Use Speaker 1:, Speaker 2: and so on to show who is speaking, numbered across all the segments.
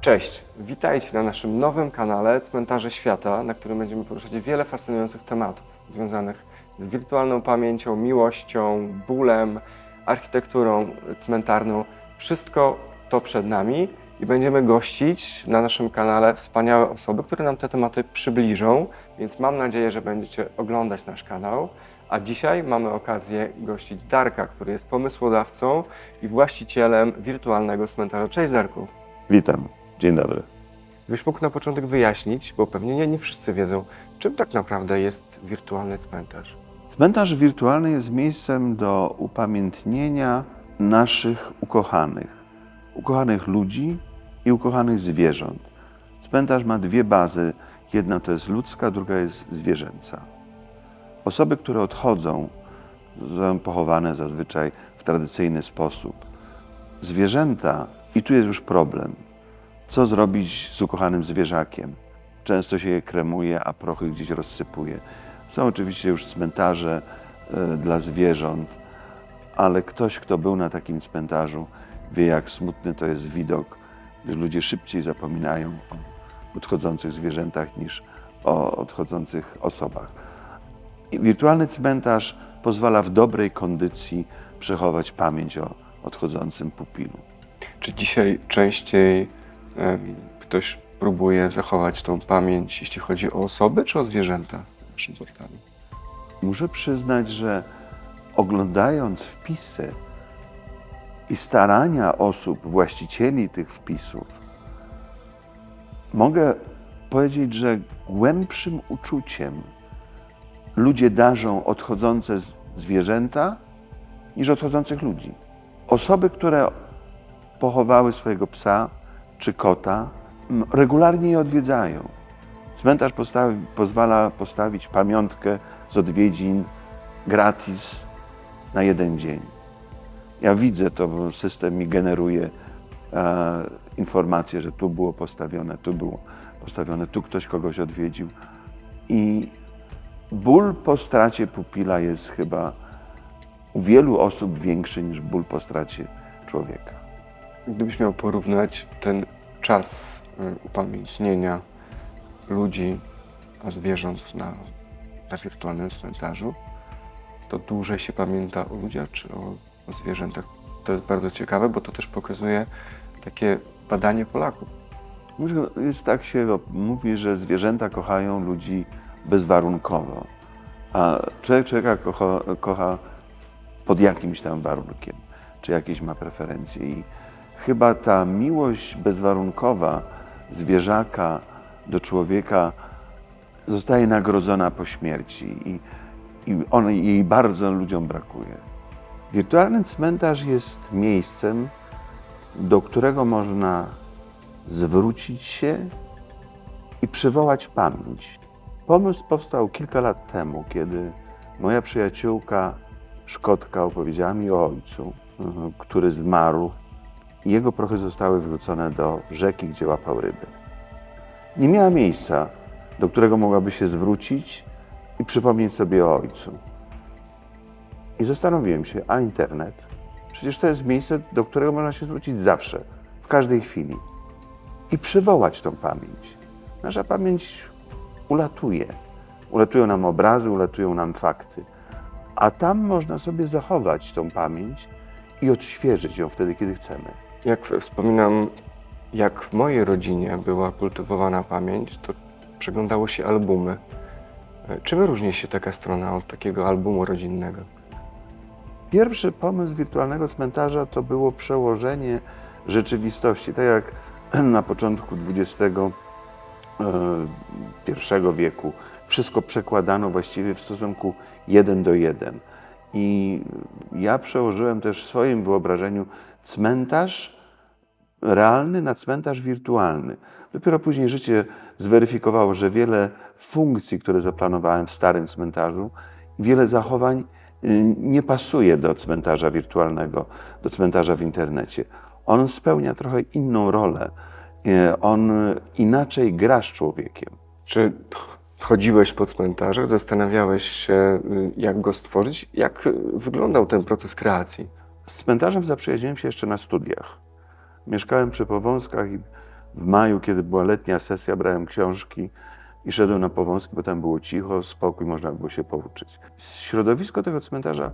Speaker 1: Cześć, witajcie na naszym nowym kanale Cmentarze Świata, na którym będziemy poruszać wiele fascynujących tematów związanych z wirtualną pamięcią, miłością, bólem, architekturą cmentarną. Wszystko to przed nami i będziemy gościć na naszym kanale wspaniałe osoby, które nam te tematy przybliżą, więc mam nadzieję, że będziecie oglądać nasz kanał. A dzisiaj mamy okazję gościć Darka, który jest pomysłodawcą i właścicielem wirtualnego cmentarza. Cześć Darku.
Speaker 2: Witam, dzień dobry.
Speaker 1: Gdybyś mógł na początek wyjaśnić, bo pewnie nie wszyscy wiedzą, czym tak naprawdę jest wirtualny cmentarz.
Speaker 2: Cmentarz wirtualny jest miejscem do upamiętnienia naszych ukochanych ludzi i ukochanych zwierząt. Cmentarz ma dwie bazy, jedna to jest ludzka, druga jest zwierzęca. Osoby, które odchodzą, są pochowane zazwyczaj w tradycyjny sposób. Zwierzęta, i tu jest już problem. Co zrobić z ukochanym zwierzakiem? Często się je kremuje, a prochy gdzieś rozsypuje. Są oczywiście już cmentarze dla zwierząt, ale ktoś, kto był na takim cmentarzu, wie, jak smutny to jest widok, gdyż ludzie szybciej zapominają o odchodzących zwierzętach niż o odchodzących osobach. I wirtualny cmentarz pozwala w dobrej kondycji przechować pamięć o odchodzącym pupilu.
Speaker 1: Czy dzisiaj częściej ktoś próbuje zachować tą pamięć, jeśli chodzi o osoby, czy o zwierzęta w naszym portalu?
Speaker 2: Muszę przyznać, że oglądając wpisy i starania osób, właścicieli tych wpisów, mogę powiedzieć, że głębszym uczuciem ludzie darzą odchodzące zwierzęta niż odchodzących ludzi. Osoby, które pochowały swojego psa czy kota, regularnie je odwiedzają. Cmentarz pozwala postawić pamiątkę z odwiedzin gratis na jeden dzień. Ja widzę to, bo system mi generuje informacje, że tu było postawione, tu ktoś kogoś odwiedził. I ból po stracie pupila jest chyba u wielu osób większy niż ból po stracie człowieka.
Speaker 1: Gdybyś miał porównać ten czas upamiętnienia ludzi, a zwierząt na wirtualnym cmentarzu, to dłużej się pamięta o ludziach czy o zwierzętach? To jest bardzo ciekawe, bo to też pokazuje takie badanie Polaków.
Speaker 2: Jest tak się mówi, że zwierzęta kochają ludzi bezwarunkowo, a człowieka kocha pod jakimś tam warunkiem, czy jakieś ma preferencje. I chyba ta miłość bezwarunkowa zwierzaka do człowieka zostaje nagrodzona po śmierci i jej bardzo ludziom brakuje. Wirtualny cmentarz jest miejscem, do którego można zwrócić się i przywołać pamięć. Pomysł powstał kilka lat temu, kiedy moja przyjaciółka Szkotka opowiedziała mi o ojcu, który zmarł. Jego prochy zostały wrzucone do rzeki, gdzie łapał ryby. Nie miała miejsca, do którego mogłaby się zwrócić i przypomnieć sobie o ojcu. I zastanowiłem się, a internet? Przecież to jest miejsce, do którego można się zwrócić zawsze, w każdej chwili. I przywołać tą pamięć. Nasza pamięć ulatuje. Ulatują nam obrazy, ulatują nam fakty. A tam można sobie zachować tą pamięć i odświeżyć ją wtedy, kiedy chcemy.
Speaker 1: Jak wspominam, jak w mojej rodzinie była kultywowana pamięć, to przeglądało się albumy. Czym różni się taka strona od takiego albumu rodzinnego?
Speaker 2: Pierwszy pomysł wirtualnego cmentarza to było przełożenie rzeczywistości. Tak jak na początku XXI wieku wszystko przekładano właściwie w stosunku 1:1. I ja przełożyłem też w swoim wyobrażeniu cmentarz realny na cmentarz wirtualny. Dopiero później życie zweryfikowało, że wiele funkcji, które zaplanowałem w starym cmentarzu, wiele zachowań nie pasuje do cmentarza wirtualnego, do cmentarza w internecie. On spełnia trochę inną rolę. On inaczej gra z człowiekiem.
Speaker 1: Czy chodziłeś po cmentarzach, zastanawiałeś się, jak go stworzyć? Jak wyglądał ten proces kreacji?
Speaker 2: Z cmentarzem zaprzyjaźniłem się jeszcze na studiach. Mieszkałem przy Powązkach i W maju, kiedy była letnia sesja, brałem książki i szedłem na Powązki, bo tam było cicho, spokój, można było się pouczyć. Środowisko tego cmentarza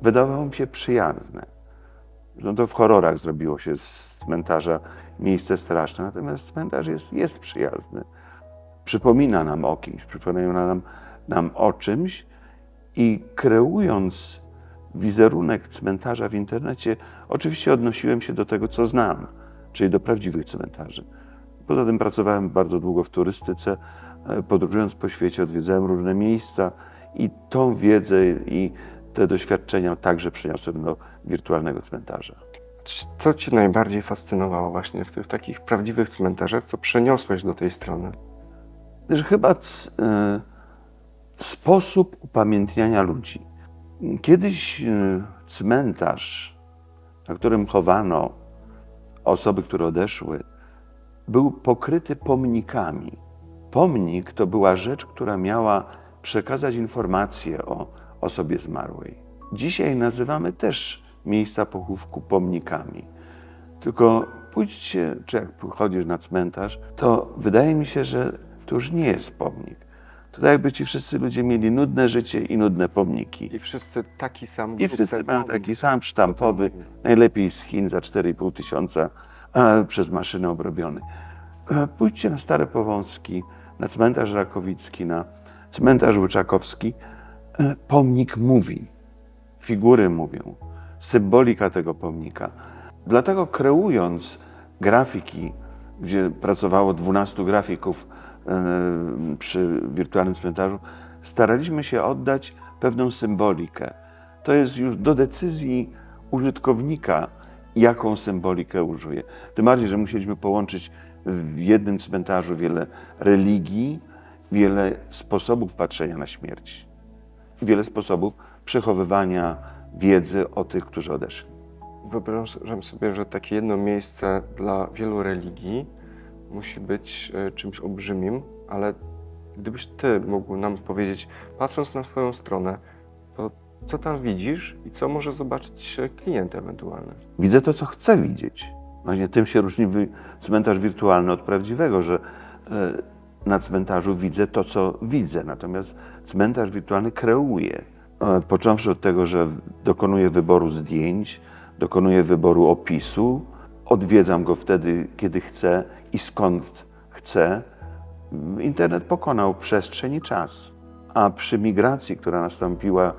Speaker 2: wydawało mi się przyjazne. No to w horrorach zrobiło się z cmentarza miejsce straszne, natomiast cmentarz jest przyjazny. Przypomina nam o kimś, przypomina nam o czymś i kreując wizerunek cmentarza w internecie, oczywiście odnosiłem się do tego, co znam, czyli do prawdziwych cmentarzy. Poza tym pracowałem bardzo długo w turystyce, podróżując po świecie, odwiedzałem różne miejsca i tą wiedzę i te doświadczenia także przeniosłem do wirtualnego cmentarza.
Speaker 1: Co Cię najbardziej fascynowało właśnie w tych takich prawdziwych cmentarzach, co przeniosłeś do tej strony?
Speaker 2: Że chyba sposób upamiętniania ludzi. Kiedyś cmentarz, na którym chowano osoby, które odeszły, był pokryty pomnikami. Pomnik to była rzecz, która miała przekazać informację o osobie zmarłej. Dzisiaj nazywamy też miejsca pochówku pomnikami. Tylko pójdźcie, czy jak chodzisz na cmentarz, to wydaje mi się, że to już nie jest pomnik. To tak jakby ci wszyscy ludzie mieli nudne życie i nudne pomniki.
Speaker 1: I wszyscy taki sam.
Speaker 2: I wszyscy mają taki sam sztampowy, najlepiej z Chin za 4,5 tysiąca, przez maszynę obrobiony. Pójdźcie na Stare Powązki, na cmentarz Rakowicki, na cmentarz Łyczakowski. Pomnik mówi, figury mówią, symbolika tego pomnika. Dlatego kreując grafiki, gdzie pracowało 12 grafików przy wirtualnym cmentarzu, staraliśmy się oddać pewną symbolikę. To jest już do decyzji użytkownika, jaką symbolikę użyje. Tym bardziej, że musieliśmy połączyć w jednym cmentarzu wiele religii, wiele sposobów patrzenia na śmierć, wiele sposobów przechowywania wiedzy o tych, którzy odeszli.
Speaker 1: Wyobrażam sobie, że takie jedno miejsce dla wielu religii musi być czymś olbrzymim, ale gdybyś Ty mógł nam powiedzieć, patrząc na swoją stronę, to co tam widzisz i co może zobaczyć klient ewentualny?
Speaker 2: Widzę to, co chcę widzieć. Właśnie tym się różni cmentarz wirtualny od prawdziwego, że na cmentarzu widzę to, co widzę, natomiast cmentarz wirtualny kreuje. Począwszy od tego, że dokonuję wyboru zdjęć, dokonuję wyboru opisu, odwiedzam go wtedy, kiedy chcę i skąd chcę. Internet pokonał przestrzeń i czas, a przy migracji, która nastąpiła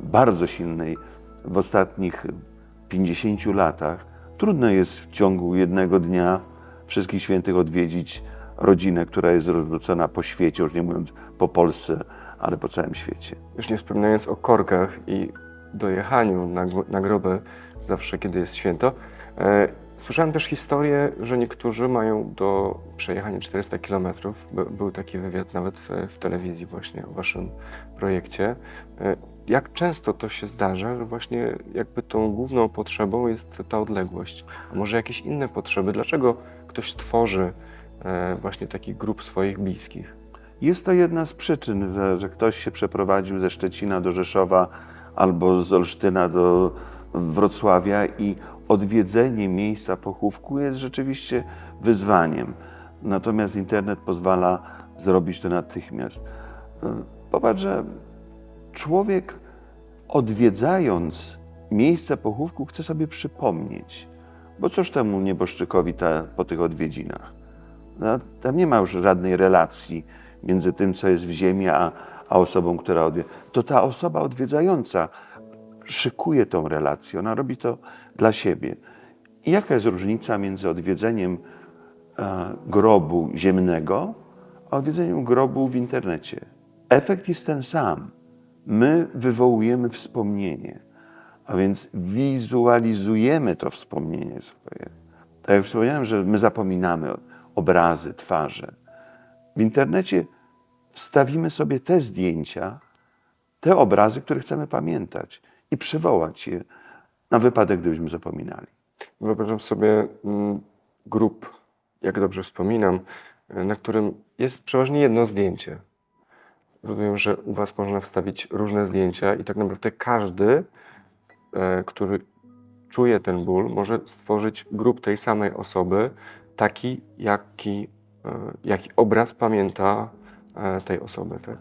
Speaker 2: bardzo silnej w ostatnich 50 latach, trudno jest w ciągu jednego dnia Wszystkich Świętych odwiedzić rodzinę, która jest rozrzucona po świecie, już nie mówiąc po Polsce, ale po całym świecie.
Speaker 1: Już nie wspominając o korkach i dojechaniu na groby zawsze, kiedy jest święto. Słyszałem też historię, że niektórzy mają do przejechania 400 km. Był taki wywiad nawet w telewizji właśnie o Waszym projekcie. Jak często to się zdarza, że właśnie jakby tą główną potrzebą jest ta odległość? A może jakieś inne potrzeby? Dlaczego ktoś tworzy właśnie taki grup swoich bliskich?
Speaker 2: Jest to jedna z przyczyn, że ktoś się przeprowadził ze Szczecina do Rzeszowa albo z Olsztyna do Wrocławia i odwiedzenie miejsca pochówku jest rzeczywiście wyzwaniem. Natomiast internet pozwala zrobić to natychmiast. Popatrz, że człowiek odwiedzając miejsce pochówku chce sobie przypomnieć, bo cóż temu nieboszczykowi po tych odwiedzinach? No, tam nie ma już żadnej relacji między tym, co jest w ziemi, a osobą, która odwiedza. To ta osoba odwiedzająca szykuje tą relację, ona robi to dla siebie. I jaka jest różnica między odwiedzeniem grobu ziemnego, a odwiedzeniem grobu w internecie? Efekt jest ten sam. My wywołujemy wspomnienie, a więc wizualizujemy to wspomnienie swoje. Tak jak wspomniałem, że my zapominamy obrazy, twarze. W internecie wstawimy sobie te zdjęcia, te obrazy, które chcemy pamiętać i przywołać je na wypadek, gdybyśmy zapominali.
Speaker 1: Wyobrażam sobie grób, jak dobrze wspominam, na którym jest przeważnie jedno zdjęcie. Rozumiem, że u Was można wstawić różne zdjęcia i tak naprawdę każdy, który czuje ten ból, może stworzyć grób tej samej osoby, taki, jaki obraz pamięta tej osoby, tak?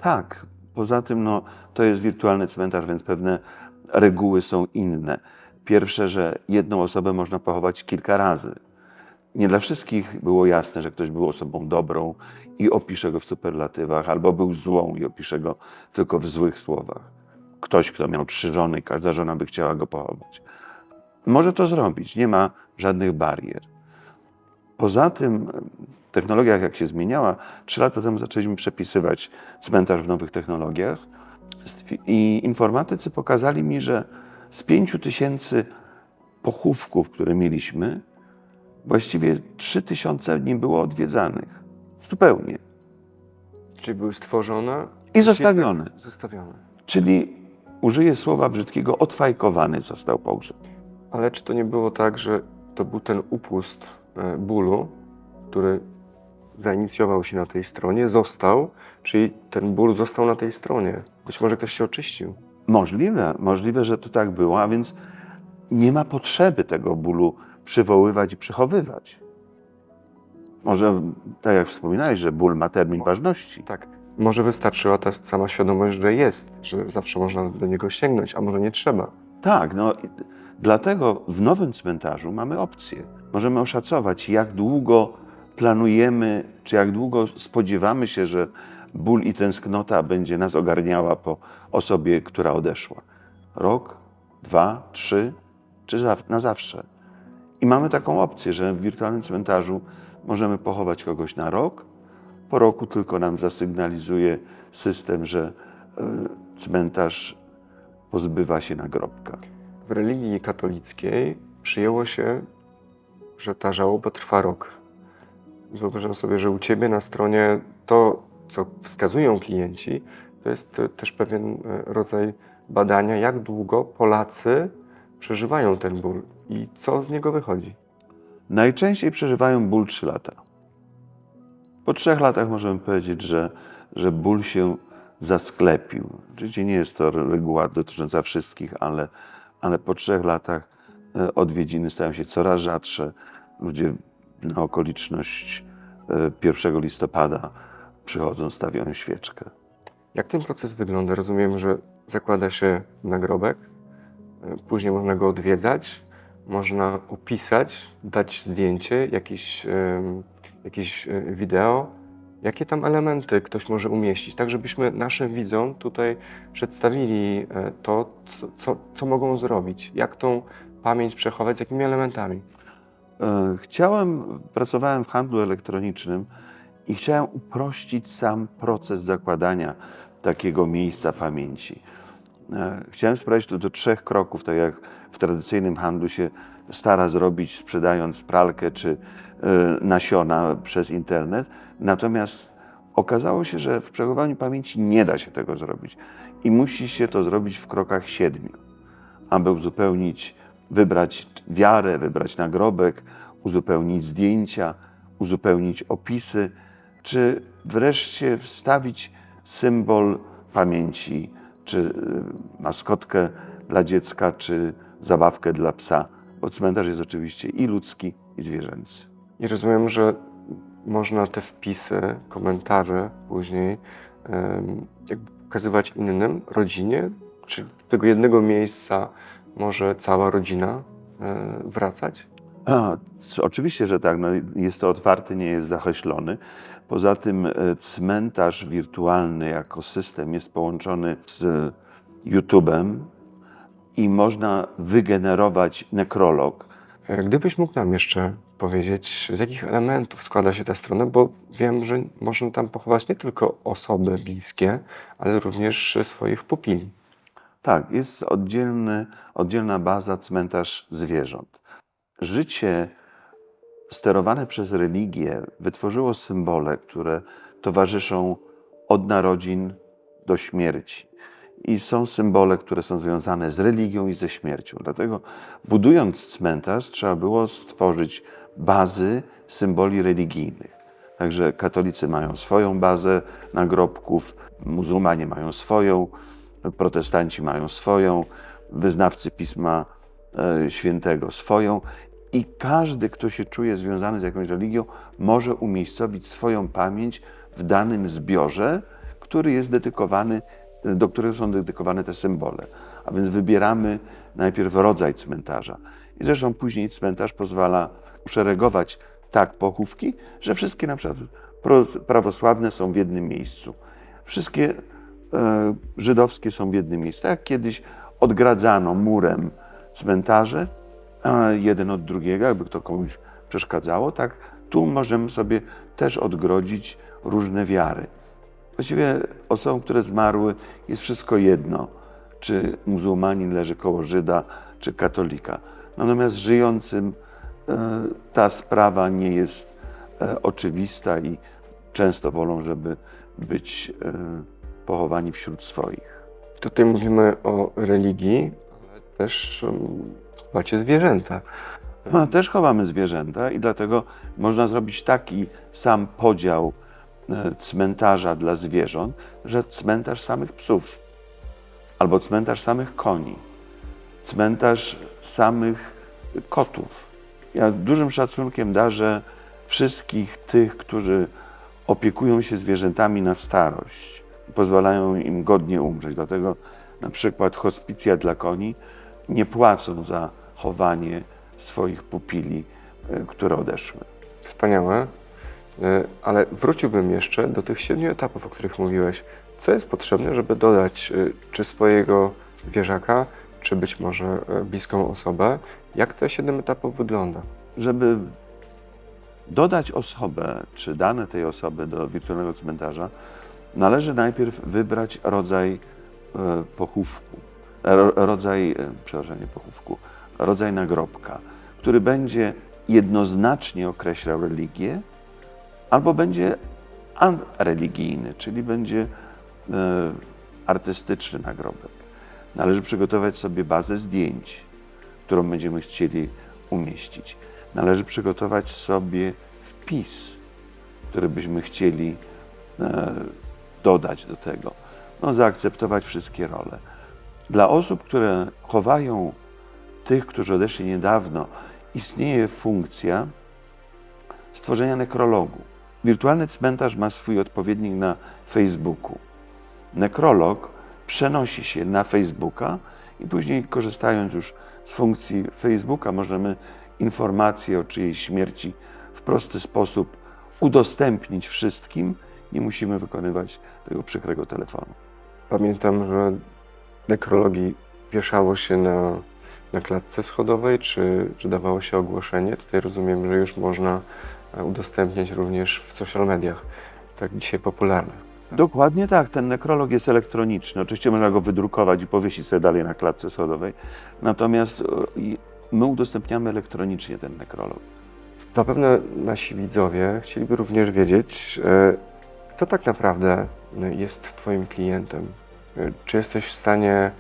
Speaker 2: Tak. Poza tym to jest wirtualny cmentarz, więc pewne reguły są inne. Pierwsze, że jedną osobę można pochować kilka razy. Nie dla wszystkich było jasne, że ktoś był osobą dobrą i opisze go w superlatywach, albo był złą i opisze go tylko w złych słowach. Ktoś, kto miał 3 żony i każda żona by chciała go pochować. Może to zrobić, nie ma żadnych barier. Poza tym technologia jak się zmieniała, 3 lata temu zaczęliśmy przepisywać cmentarz w nowych technologiach i informatycy pokazali mi, że z 5000 pochówków, które mieliśmy, właściwie 3000 nie było odwiedzanych. Zupełnie.
Speaker 1: Czyli były stworzone
Speaker 2: I zostawione.
Speaker 1: Zostawione.
Speaker 2: Czyli użyję słowa brzydkiego, odfajkowany został pogrzeb.
Speaker 1: Ale czy to nie było tak, że to był ten upust bólu, który zainicjował się na tej stronie, został, czyli ten ból został na tej stronie. Być może ktoś się oczyścił.
Speaker 2: Możliwe, że to tak było, a więc nie ma potrzeby tego bólu przywoływać i przechowywać. Może, tak jak wspominałeś, że ból ma termin ważności.
Speaker 1: Tak, może wystarczyła ta sama świadomość, że jest, że zawsze można do niego sięgnąć, a może nie trzeba.
Speaker 2: Tak, dlatego w nowym cmentarzu mamy opcję. Możemy oszacować, jak długo planujemy, czy jak długo spodziewamy się, że ból i tęsknota będzie nas ogarniała po osobie, która odeszła. Rok, 2, 3, czy na zawsze. I mamy taką opcję, że w wirtualnym cmentarzu możemy pochować kogoś na rok. Po roku tylko nam zasygnalizuje system, że cmentarz pozbywa się nagrobka.
Speaker 1: W religii katolickiej przyjęło się, że ta żałoba trwa rok. Wyobrażam sobie, że u Ciebie na stronie to, co wskazują klienci, to jest też pewien rodzaj badania, jak długo Polacy przeżywają ten ból i co z niego wychodzi.
Speaker 2: Najczęściej przeżywają ból 3 lata. Po 3 latach możemy powiedzieć, że ból się zasklepił. Oczywiście nie jest to reguła dotycząca wszystkich, ale po 3 latach odwiedziny stają się coraz rzadsze. Ludzie na okoliczność 1 listopada przychodzą, stawiają świeczkę.
Speaker 1: Jak ten proces wygląda? Rozumiem, że zakłada się nagrobek, później można go odwiedzać, można opisać, dać zdjęcie, jakieś wideo. Jakie tam elementy ktoś może umieścić, tak żebyśmy naszym widzom tutaj przedstawili to, co mogą zrobić, jak tą pamięć przechować, z jakimi elementami.
Speaker 2: Pracowałem w handlu elektronicznym i chciałem uprościć sam proces zakładania takiego miejsca pamięci. Chciałem sprowadzić to do 3 kroków, tak jak w tradycyjnym handlu się stara zrobić, sprzedając pralkę czy nasiona przez internet. Natomiast okazało się, że w przechowaniu pamięci nie da się tego zrobić i musi się to zrobić w krokach 7, aby wybrać wiarę, wybrać nagrobek, uzupełnić zdjęcia, uzupełnić opisy, czy wreszcie wstawić symbol pamięci, czy maskotkę dla dziecka, czy zabawkę dla psa, bo cmentarz jest oczywiście i ludzki, i zwierzęcy.
Speaker 1: I rozumiem, że można te wpisy, komentarze później jakby pokazywać innym, rodzinie, czy do tego jednego miejsca może cała rodzina wracać?
Speaker 2: Oczywiście, że tak. Jest to otwarty, nie jest zaheślony. Poza tym cmentarz wirtualny jako system jest połączony z YouTube'em i można wygenerować nekrolog.
Speaker 1: Gdybyś mógł nam jeszcze powiedzieć, z jakich elementów składa się ta strona, bo wiem, że można tam pochować nie tylko osoby bliskie, ale również swoich pupili.
Speaker 2: Tak, jest oddzielna baza cmentarz zwierząt. Życie sterowane przez religię wytworzyło symbole, które towarzyszą od narodzin do śmierci. I są symbole, które są związane z religią i ze śmiercią. Dlatego budując cmentarz trzeba było stworzyć bazy symboli religijnych. Także katolicy mają swoją bazę nagrobków, muzułmanie mają swoją, protestanci mają swoją, wyznawcy Pisma Świętego swoją. I każdy, kto się czuje związany z jakąś religią, może umiejscowić swoją pamięć w danym zbiorze, który jest dedykowany, do którego są dedykowane te symbole. A więc wybieramy najpierw rodzaj cmentarza. I zresztą później cmentarz pozwala uszeregować tak pochówki, że wszystkie na przykład prawosławne są w jednym miejscu. Wszystkie żydowskie są w jednym miejscu. Tak jak kiedyś odgradzano murem cmentarze, jeden od drugiego, jakby to komuś przeszkadzało, tak tu możemy sobie też odgrodzić różne wiary. Właściwie osobom, które zmarły, jest wszystko jedno, czy muzułmanin leży koło Żyda, czy katolika. Natomiast żyjącym ta sprawa nie jest oczywista i często wolą, żeby być pochowani wśród swoich.
Speaker 1: Tutaj mówimy o religii, ale też chowacie zwierzęta.
Speaker 2: Też chowamy zwierzęta i dlatego można zrobić taki sam podział cmentarza dla zwierząt, że cmentarz samych psów, albo cmentarz samych koni, cmentarz samych kotów. Ja dużym szacunkiem darzę wszystkich tych, którzy opiekują się zwierzętami na starość, pozwalają im godnie umrzeć. Dlatego na przykład hospicja dla koni nie płacą za chowanie swoich pupili, które odeszły.
Speaker 1: Wspaniałe, ale wróciłbym jeszcze do tych 7 etapów, o których mówiłeś. Co jest potrzebne, żeby dodać czy swojego zwierzaka, czy być może bliską osobę? Jak te 7 etapów wygląda?
Speaker 2: Żeby dodać osobę, czy dane tej osoby do wirtualnego cmentarza, należy najpierw wybrać rodzaj pochówku, rodzaj nagrobka, który będzie jednoznacznie określał religię, albo będzie areligijny, czyli będzie artystyczny nagrobek. Należy przygotować sobie bazę zdjęć, którą będziemy chcieli umieścić. Należy przygotować sobie wpis, który byśmy chcieli dodać do tego. Zaakceptować wszystkie role. Dla osób, które chowają tych, którzy odeszli niedawno, istnieje funkcja stworzenia nekrologu. Wirtualny cmentarz ma swój odpowiednik na Facebooku. Nekrolog przenosi się na Facebooka i później, korzystając już z funkcji Facebooka, możemy informacje o czyjejś śmierci w prosty sposób udostępnić wszystkim. Nie musimy wykonywać tego przykrego telefonu.
Speaker 1: Pamiętam, że nekrologii wieszało się na klatce schodowej, czy dawało się ogłoszenie. Tutaj rozumiem, że już można udostępniać również w social mediach, tak dzisiaj popularne.
Speaker 2: Dokładnie tak, ten nekrolog jest elektroniczny. Oczywiście można go wydrukować i powiesić sobie dalej na klatce schodowej. Natomiast my udostępniamy elektronicznie ten nekrolog.
Speaker 1: Zapewne nasi widzowie chcieliby również wiedzieć, kto tak naprawdę jest Twoim klientem. Czy jesteś w stanie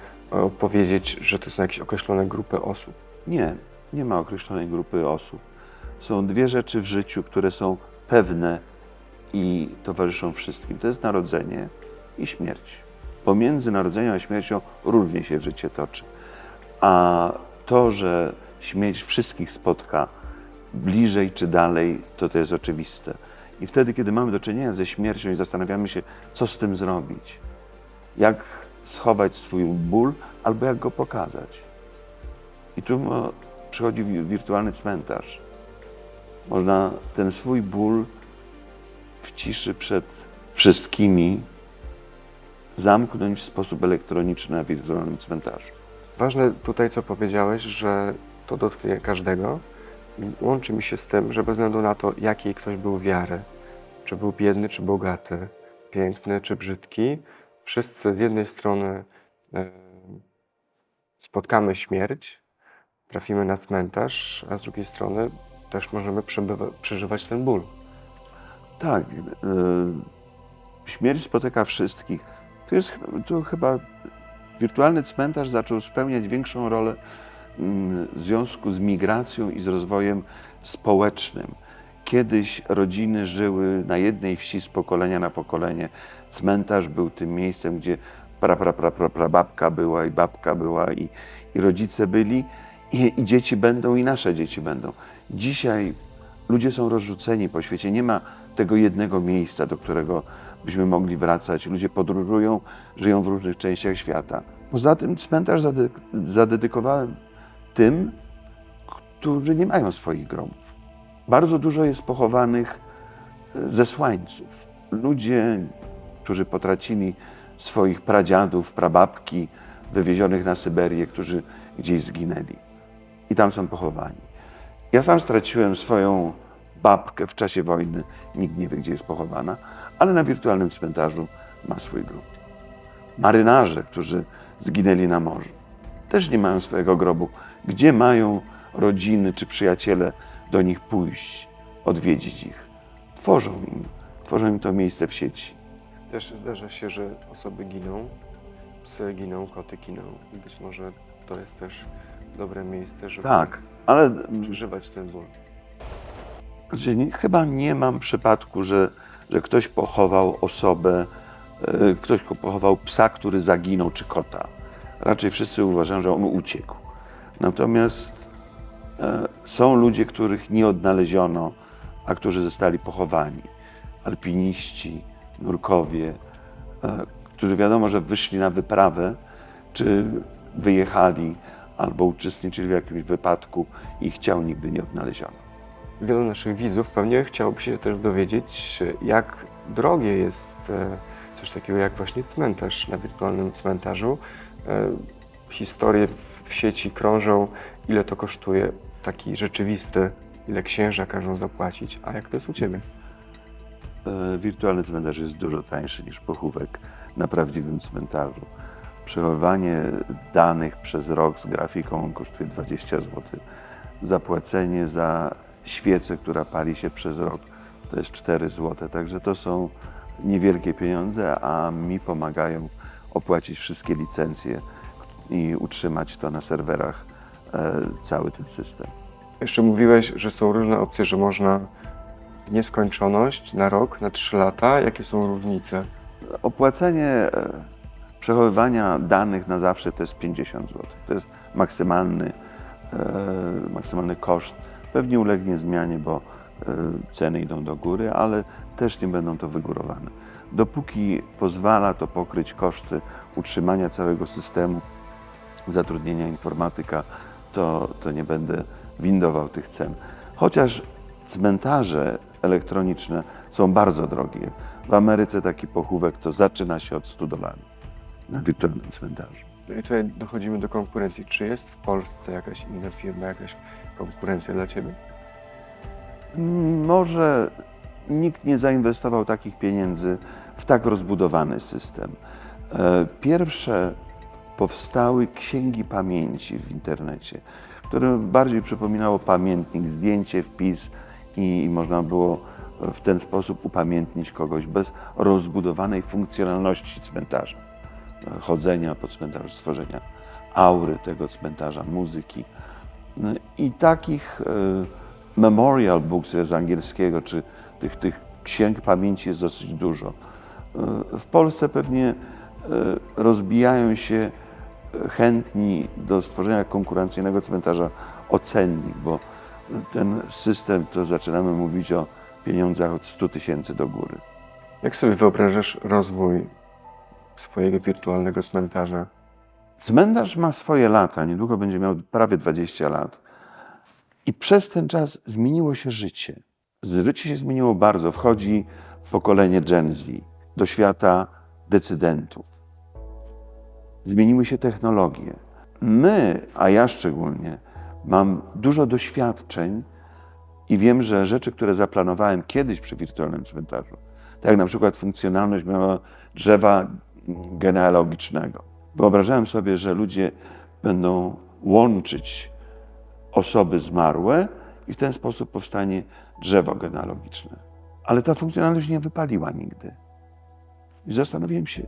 Speaker 1: powiedzieć, że to są jakieś określone grupy osób?
Speaker 2: Nie ma określonej grupy osób. Są dwie rzeczy w życiu, które są pewne i towarzyszą wszystkim. To jest narodzenie i śmierć. Pomiędzy narodzeniem a śmiercią różnie się życie toczy. A to, że śmierć wszystkich spotka bliżej czy dalej, to jest oczywiste. I wtedy, kiedy mamy do czynienia ze śmiercią i zastanawiamy się, co z tym zrobić, jak schować swój ból albo jak go pokazać. I tu przychodzi wirtualny cmentarz. Można ten swój ból w ciszy przed wszystkimi zamknąć w sposób elektroniczny na wirtualnym cmentarzu.
Speaker 1: Ważne tutaj, co powiedziałeś, że to dotknie każdego. Łączy mi się z tym, że bez względu na to, jakiej ktoś był wiary, czy był biedny, czy bogaty, piękny, czy brzydki, wszyscy z jednej strony spotkamy śmierć, trafimy na cmentarz, a z drugiej strony też możemy przeżywać ten ból.
Speaker 2: Tak, śmierć spotyka wszystkich. To chyba wirtualny cmentarz zaczął spełniać większą rolę w związku z migracją i z rozwojem społecznym. Kiedyś rodziny żyły na jednej wsi z pokolenia na pokolenie. Cmentarz był tym miejscem, gdzie prababka była i babka była i rodzice byli. I dzieci będą, i nasze dzieci będą. Dzisiaj ludzie są rozrzuceni po świecie. Nie ma tego jednego miejsca, do którego byśmy mogli wracać. Ludzie podróżują, żyją w różnych częściach świata. Poza tym cmentarz zadedykowałem tym, którzy nie mają swoich grobów. Bardzo dużo jest pochowanych zesłańców. Ludzie, którzy potracili swoich pradziadów, prababki, wywiezionych na Syberię, którzy gdzieś zginęli. I tam są pochowani. Ja sam straciłem swoją babkę w czasie wojny. Nikt nie wie, gdzie jest pochowana, ale na wirtualnym cmentarzu ma swój grób. Marynarze, którzy zginęli na morzu, też nie mają swojego grobu. Gdzie mają rodziny czy przyjaciele do nich pójść, odwiedzić ich? Tworzą im to miejsce w sieci.
Speaker 1: Też zdarza się, że osoby giną, psy giną, koty giną i być może to jest też dobre miejsce, żeby
Speaker 2: Tak, ale
Speaker 1: przeżywać ten ból.
Speaker 2: znaczy, chyba nie mam przypadku, że ktoś pochował osobę, ktoś pochował psa, który zaginął, czy kota. Raczej wszyscy uważają, że on uciekł. Natomiast są ludzie, których nie odnaleziono, a którzy zostali pochowani. Alpiniści, nurkowie, którzy wiadomo, że wyszli na wyprawę, czy wyjechali, albo uczestniczyli w jakimś wypadku i ich ciał nigdy nie odnaleziono.
Speaker 1: Wielu naszych widzów pewnie chciałoby się też dowiedzieć, jak drogie jest coś takiego jak właśnie cmentarz na wirtualnym cmentarzu. Historie w sieci krążą, ile to kosztuje, taki rzeczywisty, ile księża każą zapłacić, a jak to jest u Ciebie?
Speaker 2: Wirtualny cmentarz jest dużo tańszy niż pochówek na prawdziwym cmentarzu. Przechowywanie danych przez rok z grafiką kosztuje 20 zł. Zapłacenie za świecę, która pali się przez rok, to jest 4 zł. Także to są niewielkie pieniądze, a mi pomagają opłacić wszystkie licencje i utrzymać to na serwerach, cały ten system.
Speaker 1: Jeszcze mówiłeś, że są różne opcje, że można w nieskończoność, na rok, na 3 lata. Jakie są różnice?
Speaker 2: Opłacenie przechowywania danych na zawsze to jest 50 zł. To jest maksymalny koszt. Pewnie ulegnie zmianie, bo ceny idą do góry, ale też nie będą to wygórowane. Dopóki pozwala to pokryć koszty utrzymania całego systemu, zatrudnienia informatyka, to nie będę windował tych cen. Chociaż cmentarze elektroniczne są bardzo drogie. W Ameryce taki pochówek to zaczyna się od $100 na wirtualnym cmentarzu.
Speaker 1: No i tutaj dochodzimy do konkurencji. Czy jest w Polsce jakaś inna firma, jakaś konkurencja dla Ciebie?
Speaker 2: Może nikt nie zainwestował takich pieniędzy w tak rozbudowany system. Pierwsze powstały księgi pamięci w internecie, które bardziej przypominało pamiętnik, zdjęcie, wpis i można było w ten sposób upamiętnić kogoś bez rozbudowanej funkcjonalności cmentarza. Chodzenia po cmentarzu, stworzenia aury tego cmentarza, muzyki. I takich memorial books z angielskiego, czy tych księg pamięci jest dosyć dużo. W Polsce pewnie rozbijają się chętni do stworzenia konkurencyjnego cmentarza ocennik, bo ten system to zaczynamy mówić o pieniądzach od 100 000 do góry.
Speaker 1: Jak sobie wyobrażasz rozwój swojego wirtualnego cmentarza?
Speaker 2: Cmentarz ma swoje lata, niedługo będzie miał prawie 20 lat. I przez ten czas zmieniło się życie. Życie się zmieniło bardzo. Wchodzi pokolenie Gen Z do świata decydentów. Zmieniły się technologie. My, a ja szczególnie, mam dużo doświadczeń i wiem, że rzeczy, które zaplanowałem kiedyś przy wirtualnym cmentarzu, tak jak na przykład funkcjonalność miała drzewa genealogicznego. Wyobrażałem sobie, że ludzie będą łączyć osoby zmarłe i w ten sposób powstanie drzewo genealogiczne. Ale ta funkcjonalność nie wypaliła nigdy. I zastanowiłem się,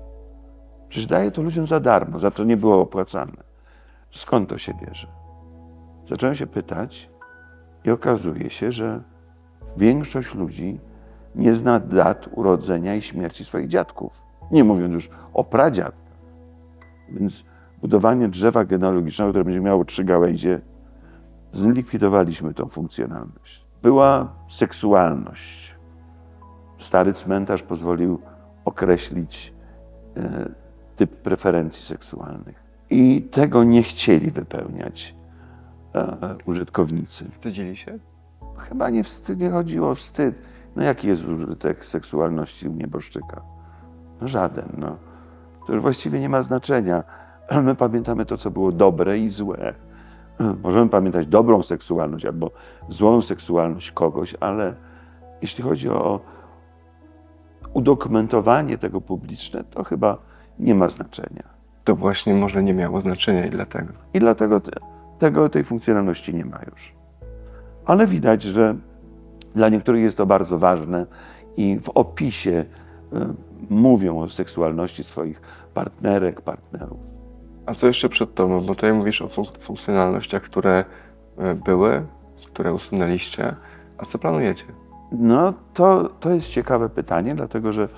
Speaker 2: przecież daję to ludziom za darmo, za to nie było opłacane. Skąd to się bierze? Zacząłem się pytać i okazuje się, że większość ludzi nie zna dat urodzenia i śmierci swoich dziadków. Nie mówiąc już o pradziadkach. Więc budowanie drzewa genealogicznego, które będzie miało 3 gałęzie, Zlikwidowaliśmy tą funkcjonalność. Była seksualność. Stary cmentarz pozwolił określić typ preferencji seksualnych. I tego nie chcieli wypełniać użytkownicy.
Speaker 1: Wstydzili się?
Speaker 2: Chyba nie chodziło o wstyd. No jaki jest użytek seksualności u nieboszczyka? No żaden. No. To już właściwie nie ma znaczenia. My pamiętamy to, co było dobre i złe. Możemy pamiętać dobrą seksualność albo złą seksualność kogoś, ale jeśli chodzi o udokumentowanie tego publiczne, to chyba nie ma znaczenia.
Speaker 1: To właśnie może nie miało znaczenia i dlatego.
Speaker 2: I dlatego tej funkcjonalności nie ma już. Ale widać, że dla niektórych jest to bardzo ważne i w opisie mówią o seksualności swoich partnerek, partnerów.
Speaker 1: A co jeszcze przed tobą? Bo tutaj mówisz o funkcjonalnościach, które były, które usunęliście. A co planujecie?
Speaker 2: No to jest ciekawe pytanie, dlatego że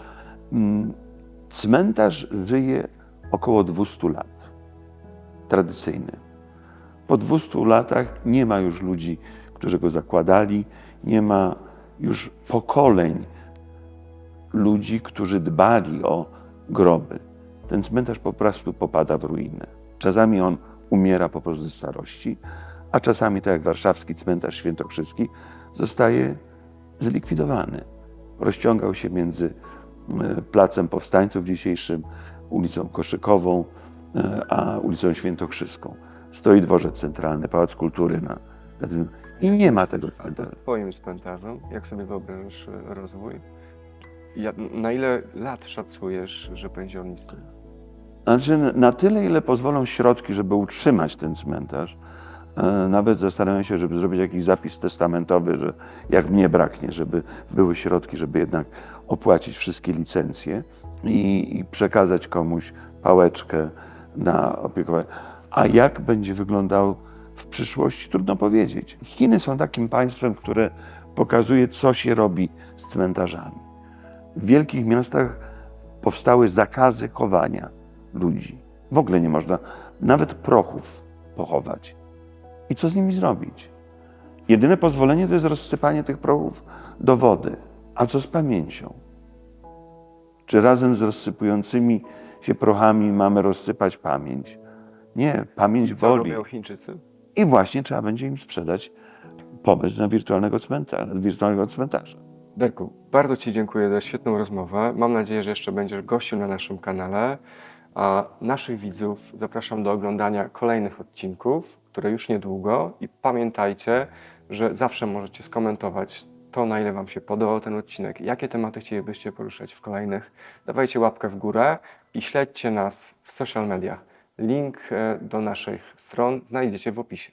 Speaker 2: cmentarz żyje około 200 lat. Tradycyjny. Po 200 latach nie ma już ludzi, którzy go zakładali, nie ma już pokoleń ludzi, którzy dbali o groby. Ten cmentarz po prostu popada w ruinę. Czasami on umiera po prostu ze starości, a czasami, tak jak warszawski cmentarz świętokrzyski, zostaje zlikwidowany. Rozciągał się między Placem Powstańców dzisiejszym, ulicą Koszykową, a ulicą Świętokrzyską. Stoi dworzec centralny, Pałac Kultury na tym. I nie ma tego cmentarza.
Speaker 1: Twoim cmentarzem, jak sobie wyobrażasz rozwój? Na ile lat szacujesz, że będzie on istniał?
Speaker 2: Znaczy, na tyle, ile pozwolą środki, żeby utrzymać ten cmentarz. Nawet zastanawiam się, żeby zrobić jakiś zapis testamentowy, że jak mnie braknie, żeby były środki, żeby jednak opłacić wszystkie licencje i przekazać komuś pałeczkę na opiekowanie. A jak będzie wyglądał w przyszłości, trudno powiedzieć. Chiny są takim państwem, które pokazuje, co się robi z cmentarzami. W wielkich miastach powstały zakazy chowania ludzi. W ogóle nie można nawet prochów pochować. I co z nimi zrobić? Jedyne pozwolenie to jest rozsypanie tych prochów do wody. A co z pamięcią? Czy razem z rozsypującymi się prochami mamy rozsypać pamięć? Nie, pamięć
Speaker 1: Co
Speaker 2: boli.
Speaker 1: robią Chińczycy?
Speaker 2: I właśnie trzeba będzie im sprzedać pomysł na wirtualnego cmentarza.
Speaker 1: Darku, bardzo Ci dziękuję za świetną rozmowę. Mam nadzieję, że jeszcze będziesz gościem na naszym kanale. A naszych widzów zapraszam do oglądania kolejnych odcinków, które już niedługo. I pamiętajcie, że zawsze możecie skomentować to, na ile Wam się podobał ten odcinek, jakie tematy chcielibyście poruszać w kolejnych. Dawajcie łapkę w górę i śledźcie nas w social mediach. Link do naszych stron znajdziecie w opisie.